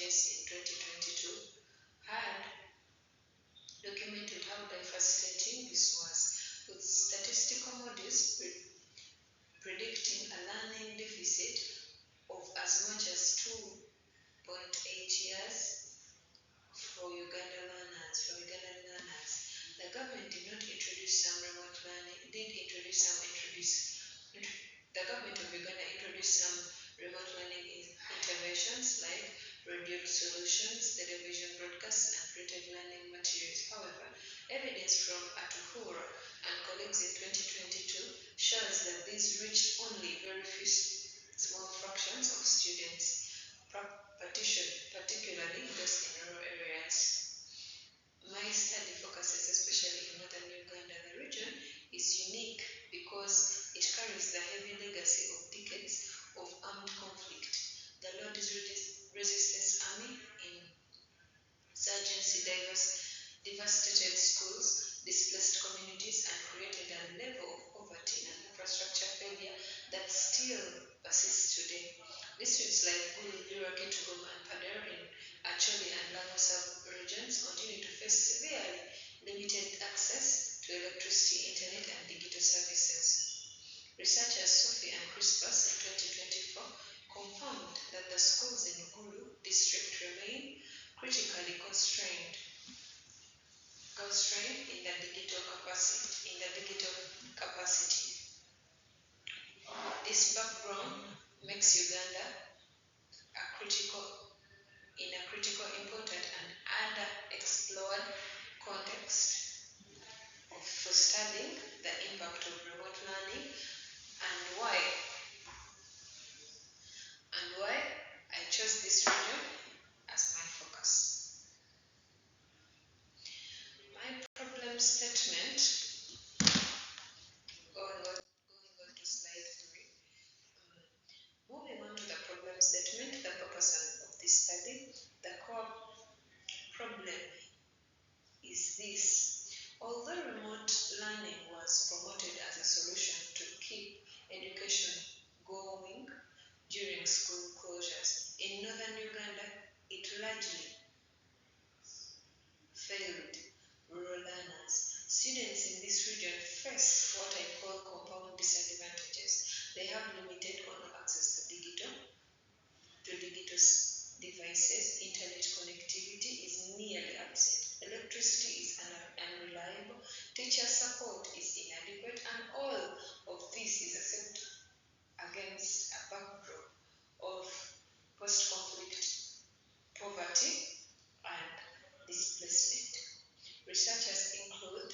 Choice in 2022 had documented how devastating this was, with statistical models predicting a learning deficit of as much as 2.8 years for Ugandan learners. The government did not introduce some remote learning, the government of Uganda introduced some remote learning interventions like radio solutions, television broadcasts, and printed learning materials. However, evidence from Atuhura and colleagues in 2022 shows that these reached only very few small fractions of students, particularly those in rural areas. My study focuses especially in northern Uganda. The region is unique because it carries the heavy legacy of decades of armed conflict. The Lord Resistance Army insurgency devastated schools, displaced communities, and created a level of poverty and infrastructure failure that still persists today. Districts like Gulu, Lira, Kitgum, and Padero in Acholi and Lamu sub-regions continue to face severely limited access to electricity, internet, and digital services. Researchers Sophie and Crispus in 2024 confirmed that the schools in Gulu district remain critically constrained in the digital capacity. This background makes Uganda in a critical, important, and underexplored context for studying the impact of remote learning and why I chose this region as my focus. My problem statement, going on to slide 3. Moving on to the problem statement, the purpose of this study, the core problem is this. Although remote learning was promoted as a solution to keep education going during school closures, in northern Uganda, it largely failed rural learners. Students in this region face what I call compound disadvantages. They have limited or no access to digital devices. Internet connectivity is nearly absent. Electricity is unreliable. Teacher support is inadequate, and all of this is set against a backdrop of post-conflict poverty and displacement. Researchers include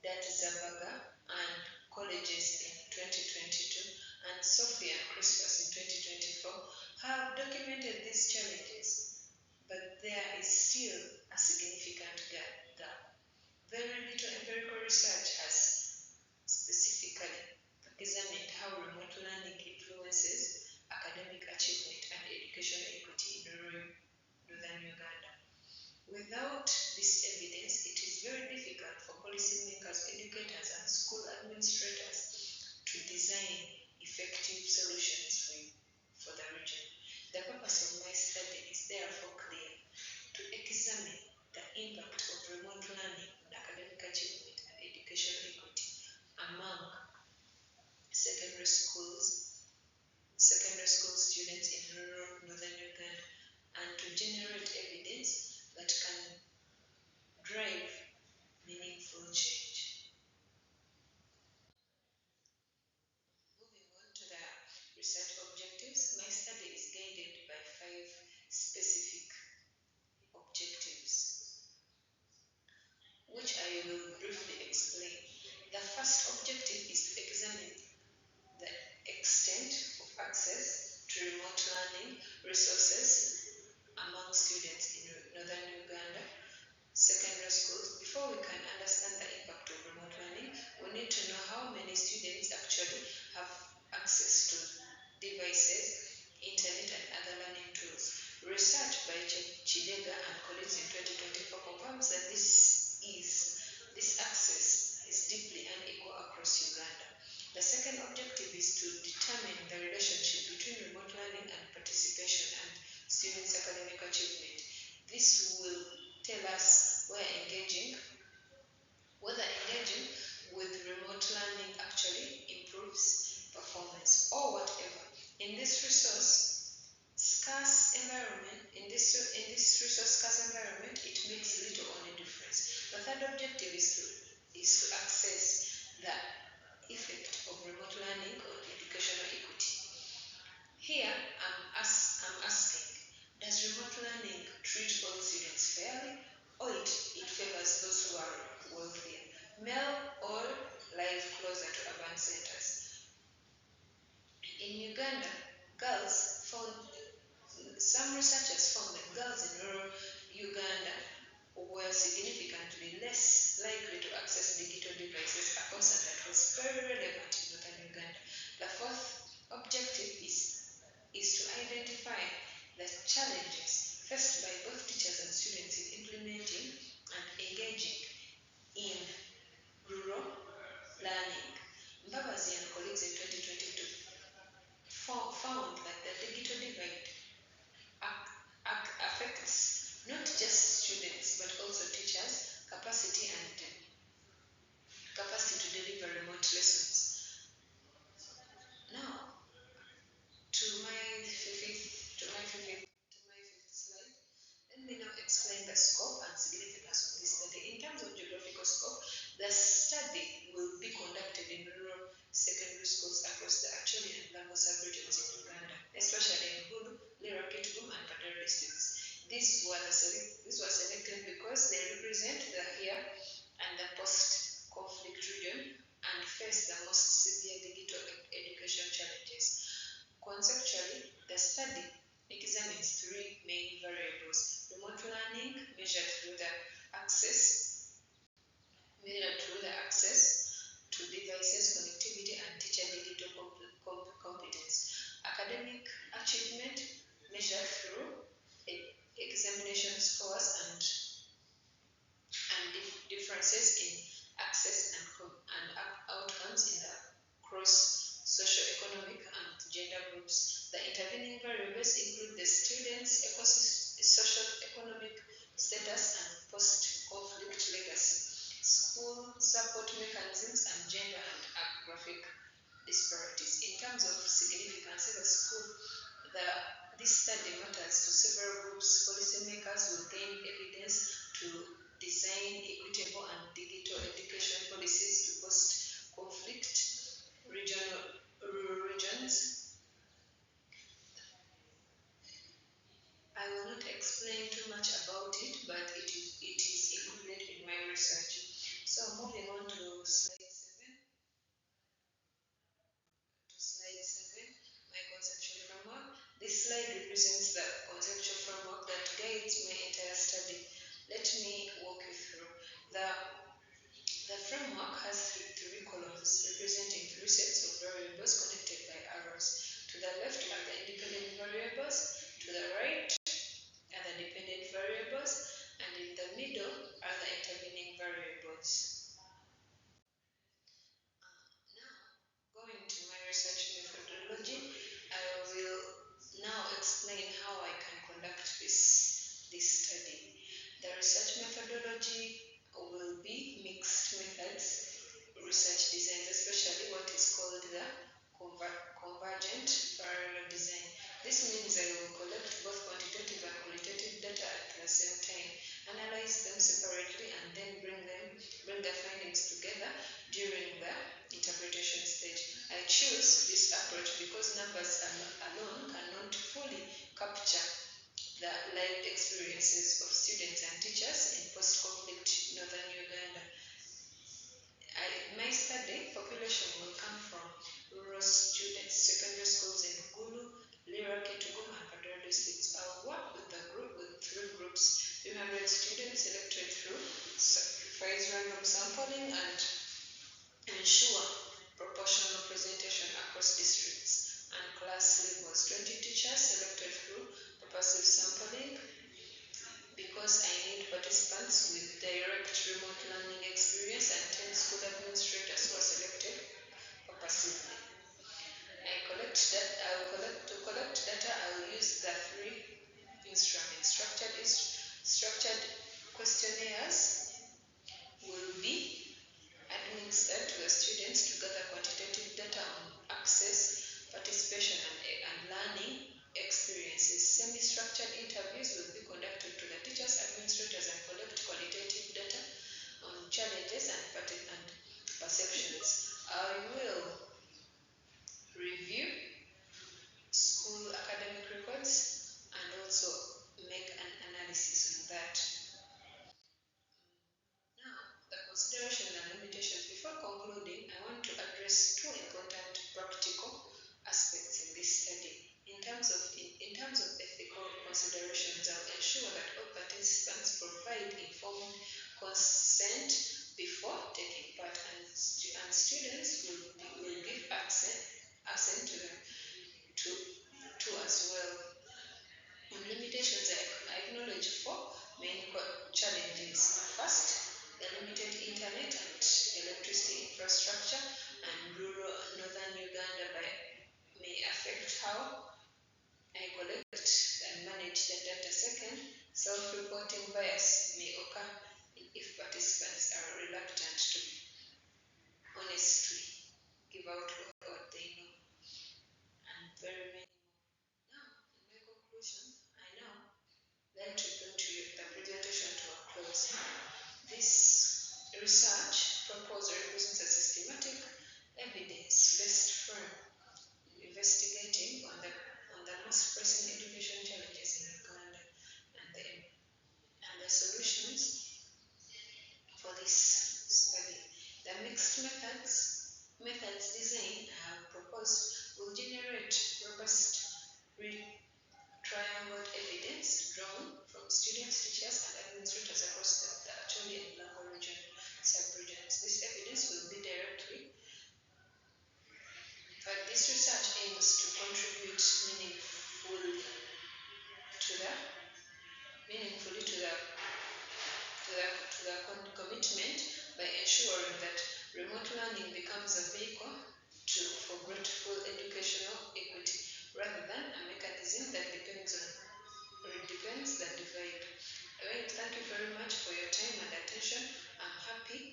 Dat Zabaga and colleges in 2022 and Sophie and Crispus in 2024 have documented these challenges, but there is still a significant gap. Very little empirical research has specifically examined how remote learning influences academic achievement and educational equity in northern Uganda. Without this evidence, it is very difficult for policymakers, educators, and school administrators to design effective solutions for the region. The purpose of my study is therefore clear: to examine the impact of remote learning on academic achievement and educational equity among secondary school students in rural northern Uganda, and to generate evidence that can drive meaningful change. Moving on to the research objectives, my study is guided by 5 specific objectives, which I will briefly explain. The first objective is to examine the extent of access to remote learning resources among students in northern Uganda secondary schools. Before we can understand the impact of remote learning, we need to know how many students actually have access to devices, internet, and other learning tools. Research by Chidega and colleagues in 2024 confirms that this access is deeply unequal across Uganda. The second objective is to determine the relationship between remote learning and participation and in this resource-scarce environment, it makes little or no difference. The third objective is to assess the effect of remote learning on educational equity. Here, I'm asking, does remote learning treat all students fairly, or it favors those who are wealthier, male or live closer to urban centers? In Uganda, girls found some researchers found that girls in rural Uganda were significantly less likely to access digital devices, a concern that was very relevant in northern Uganda. The fourth objective is to identify the challenges faced by both teachers and students in implementing and engaging in rural learning. Mbabazi and colleagues in 2022 found that the digital divide affects not just students but also teachers' capacity to deliver remote lessons. Now, to my fifth slide, let me now explain the scope and significance of this study. In terms of geographical scope, the study will be conducted in rural secondary schools across the Acholi and Lamu sub-regions in Uganda, especially in Gulu, Lira, Kitgum, and Kaduna districts. These were selected because they represent the here and the post-conflict region and face the most severe digital education challenges. Conceptually, the study examines three main variables: remote learning, measured through the access to devices, connectivity, and teacher digital competence; academic achievement, measured through examination scores and differences in access and outcomes in the cross socio-economic and gender groups. The intervening variables include the students' social economic status and post-conflict legacy, school support mechanisms, and gender and geographic disparities. In terms of significance in the school, this study matters to several groups. Policymakers will gain evidence to design equitable and digital education policies to post-conflict rural regions. I will not explain too much about it, but it is included in my research. So moving on to slide 7, my conceptual framework. This slide represents the conceptual framework that guides my entire study. Let me walk you through. The framework has three columns representing three sets of variables connected by arrows. To the left are the independent variables, to the right are the dependent variables, and in the middle are the intervening variables. Now, going to my research methodology, I will now explain how I can conduct this study. The research methodology will be mixed methods research designs, especially what is called the convergent parallel design. This means I will collect both quantitative and qualitative data at the same time, analyze them separately, and then bring the findings together during the interpretation stage. I choose this approach because numbers alone cannot fully capture the lived experiences of students and teachers in post-conflict northern Uganda. My study population will come from rural students, secondary schools in Gulu, Lira, Kitgum, and Kaduna districts. I'll work with three groups: 300 students selected through phase random sampling and ensure proportional representation across districts and class levels. 20 teachers selected through purposive sampling because I need participants with direct remote learning experience, and 10 school administrators who are selected purposively. To collect data, I will use the three instruments. Structured questionnaires will be Self-reporting bias may occur if participants are reluctant to honestly give out what they know, and very many more. Now, in my conclusion, I now like to bring to you the presentation to a close. This research proposal represents a systematic, evidence-based firm investigating on the most pressing education challenges in Uganda and the solutions for this study. The mixed methods design I have proposed will generate robust triangled evidence drawn from students, teachers, and administrators across the Acholi and Lango region sub-regions. This evidence will be this research aims to contribute meaningfully to the commitment by ensuring that remote learning becomes a vehicle for full educational equity rather than a mechanism that depends that divide. Thank you very much for your time and attention. I'm happy